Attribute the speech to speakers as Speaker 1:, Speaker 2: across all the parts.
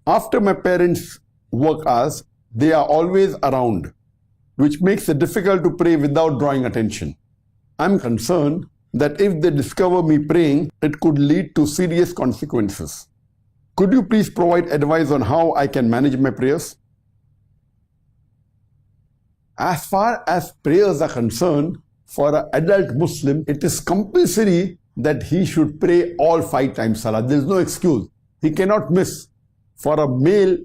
Speaker 1: After my parents' work hours, they are always around, which makes it difficult to pray without drawing attention. I'm concerned that if they discover me praying, it could lead to serious consequences. Could you please provide advice on how I can manage my prayers? As far as prayers are concerned, for an adult Muslim, it is compulsory that he should pray all 5 times salah. There is no excuse. He cannot miss. For a male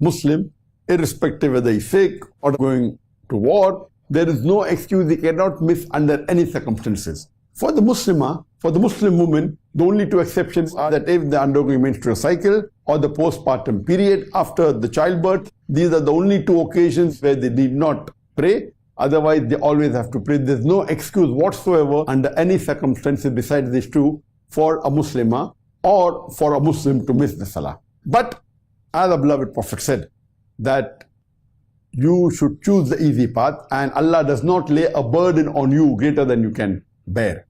Speaker 1: Muslim, irrespective whether he's sick or going to war, there is no excuse. He cannot miss under any circumstances. For the Muslim woman, the only 2 exceptions are that if they are undergoing menstrual cycle or the postpartum period after the childbirth, these are the only 2 occasions where they need not pray. Otherwise, they always have to pray. There's no excuse whatsoever under any circumstances besides these 2 for a Muslimah or for a Muslim to miss the salah. But as the beloved Prophet said, that you should choose the easy path, and Allah does not lay a burden on you greater than you can bear.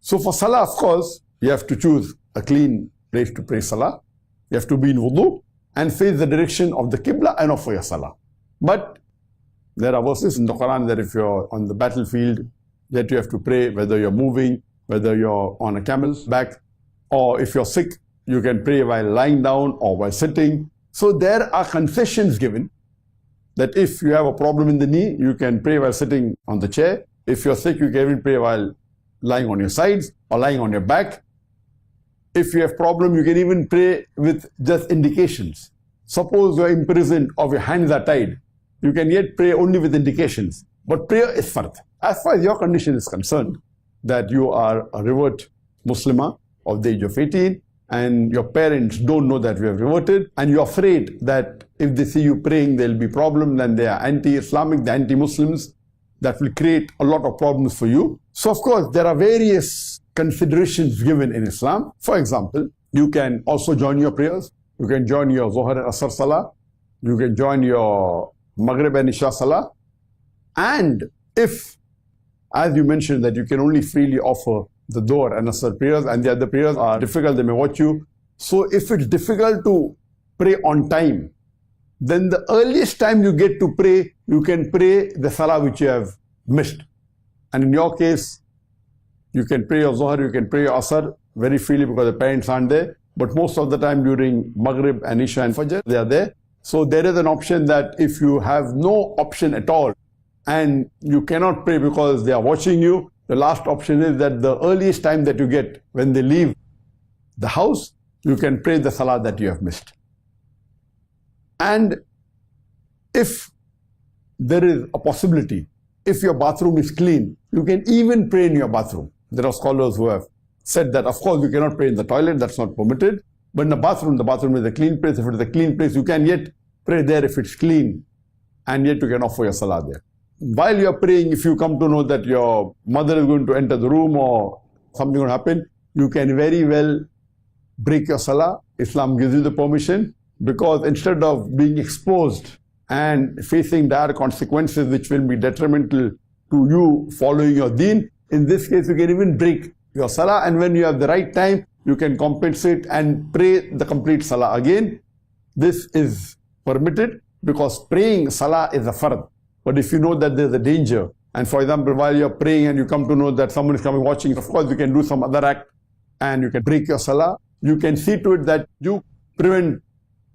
Speaker 1: So for salah, of course, you have to choose a clean place to pray salah. You have to be in wudu and face the direction of the Qibla and offer your salah. But there are verses in the Quran that if you're on the battlefield, that you have to pray whether you're moving, whether you're on a camel's back, or if you're sick, you can pray while lying down or while sitting. So there are concessions given that if you have a problem in the knee, you can pray while sitting on the chair. If you're sick, you can even pray while lying on your sides or lying on your back. If you have problem, you can even pray with just indications. Suppose you're imprisoned or your hands are tied, you can yet pray only with indications. But prayer is fard. As far as your condition is concerned, that you are a revert Muslimah of the age of 18, and your parents don't know that you have reverted, and you're afraid that if they see you praying, there'll be problems, and they are anti-Islamic, the anti-Muslims, that will create a lot of problems for you. So of course, there are various considerations given in Islam. For example, you can also join your prayers. You can join your Zuhr and Asr Salah. You can join your Maghrib and Isha Salah. And if, as you mentioned, that you can only freely offer the Dhuhr and Asr prayers, and the other prayers are difficult, they may watch you. So if it's difficult to pray on time, then the earliest time you get to pray, you can pray the Salah which you have missed. And in your case, you can pray your Zuhr, you can pray your Asr very freely because the parents aren't there. But most of the time during Maghrib and Isha and Fajr, they are there. So there is an option that if you have no option at all and you cannot pray because they are watching you, the last option is that the earliest time that you get when they leave the house, you can pray the Salah that you have missed. And if there is a possibility, if your bathroom is clean, you can even pray in your bathroom. There are scholars who have said that, of course, you cannot pray in the toilet, that's not permitted. But in the bathroom is a clean place. If it is a clean place, you can yet pray there if it's clean, and yet you can offer your salah there. While you are praying, if you come to know that your mother is going to enter the room or something will happen, you can very well break your salah. Islam gives you the permission, because instead of being exposed and facing dire consequences which will be detrimental to you following your deen, in this case you can even break your salah, and when you have the right time, you can compensate and pray the complete salah again. This is permitted because praying salah is a fard. But if you know that there's a danger, and for example, while you're praying and you come to know that someone is coming watching, of course you can do some other act and you can break your salah. You can see to it that you prevent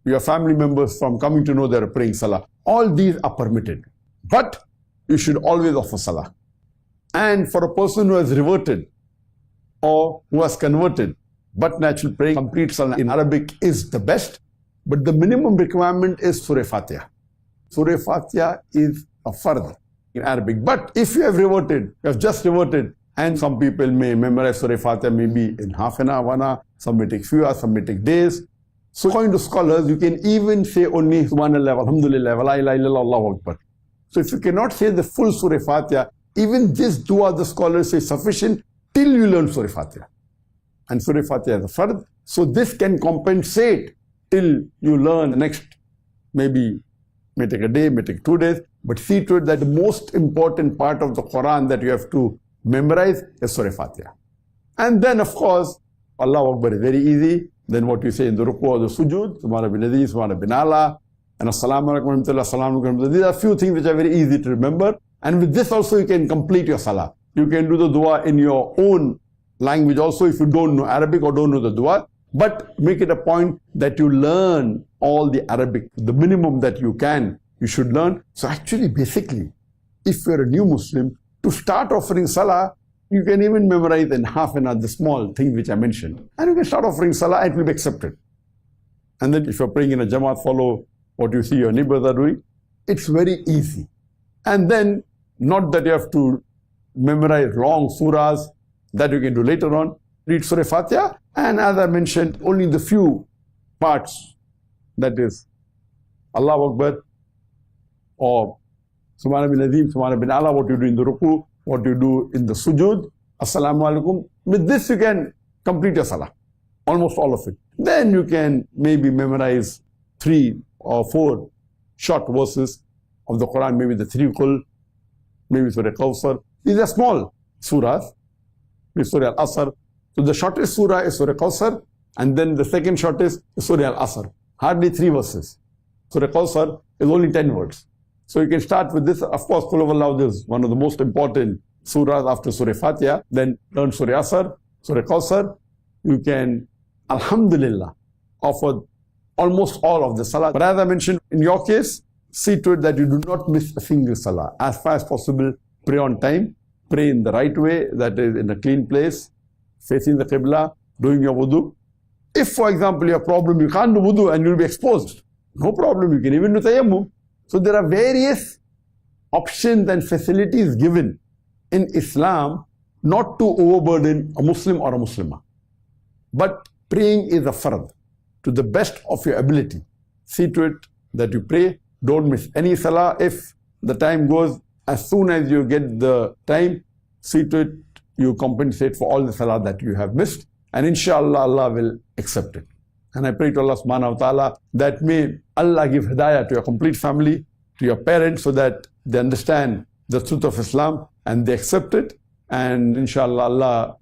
Speaker 1: your family members from coming to know they're praying salah. All these are permitted. But you should always offer salah. And for a person who has reverted or who has converted, but natural praying complete salah in Arabic is the best. But the minimum requirement is Surah Fatiha. Surah Fatiha is a fard in Arabic. But if you have reverted, you have just reverted, and some people may memorize Surah Fatiha maybe in half an hour, 1 hour, some may take few hours, some may take days. So according to scholars, you can even say only Subhanallah, Alhamdulillah, wa la ilaha illallah, Allahu Akbar. So if you cannot say the full Surah Fatiha, even this dua the scholars say sufficient till you learn Surah Fatiha. And Surah Fatiha is a fard. So this can compensate till you learn the next, maybe may take a day, may take 2 days. But see to it that the most important part of the Quran that you have to memorize is Surah Fatiha. And then of course, Allahu Akbar is very easy. then what you say in the ruku or the sujood, Subhana bin Adi, Subhana bin Allah, and Assalamu alaikum wa rahmatullah, Assalamu alaikum wa rahmatullah. These are a few things which are very easy to remember. And with this also you can complete your salah. You can do the dua in your own language also if you don't know Arabic or don't know the dua. But make it a point that you learn all the Arabic, the minimum that you can, you should learn. So actually, basically, if you're a new Muslim, to start offering salah, you can even memorize in half an hour the small things which I mentioned. And you can start offering salah and it will be accepted. And then if you're praying in a Jamaat, follow what you see your neighbors are doing. It's very easy. And then, not that you have to memorize long surahs, that you can do later on. Read Surah Fatiha, and as I mentioned, only the few parts, that is Allahu Akbar or Subhana bin Azim, Subhana bin Allah, what you do in the ruku, what you do in the sujood, Assalamu alaikum. With this you can complete your salah, almost all of it. Then you can maybe memorize 3 or 4 short verses of the Quran, maybe the 3 Qul, maybe Surah Kawthar. These are small surahs, Surah Al-Asr. So the shortest surah is Surah Kawthar, and then the second shortest is Surah Al-Asr. Hardly 3 verses. Surah Kawthar is only 10 words. So you can start with this. Of course, Qul Huwallahu is one of the most important surahs after Surah Fatiha. Then learn Surah Asr, Surah Kawthar. You can, Alhamdulillah, offer almost all of the salah. But as I mentioned, in your case, see to it that you do not miss a single salah. As far as possible, pray on time, pray in the right way, that is in a clean place, facing the Qibla, doing your wudu. If, for example, you have a problem, you can't do wudu and you'll be exposed. No problem, you can even do tayammum. So there are various options and facilities given in Islam not to overburden a Muslim or a Muslimah. But praying is a fard. To the best of your ability, see to it that you pray. Don't miss any salah. If the time goes, as soon as you get the time, see to it you compensate for all the salah that you have missed. And inshallah, Allah will accept it. And I pray to Allah subhanahu wa ta'ala that may Allah give hidayah to your complete family, to your parents, so that they understand the truth of Islam and they accept it. And inshallah, Allah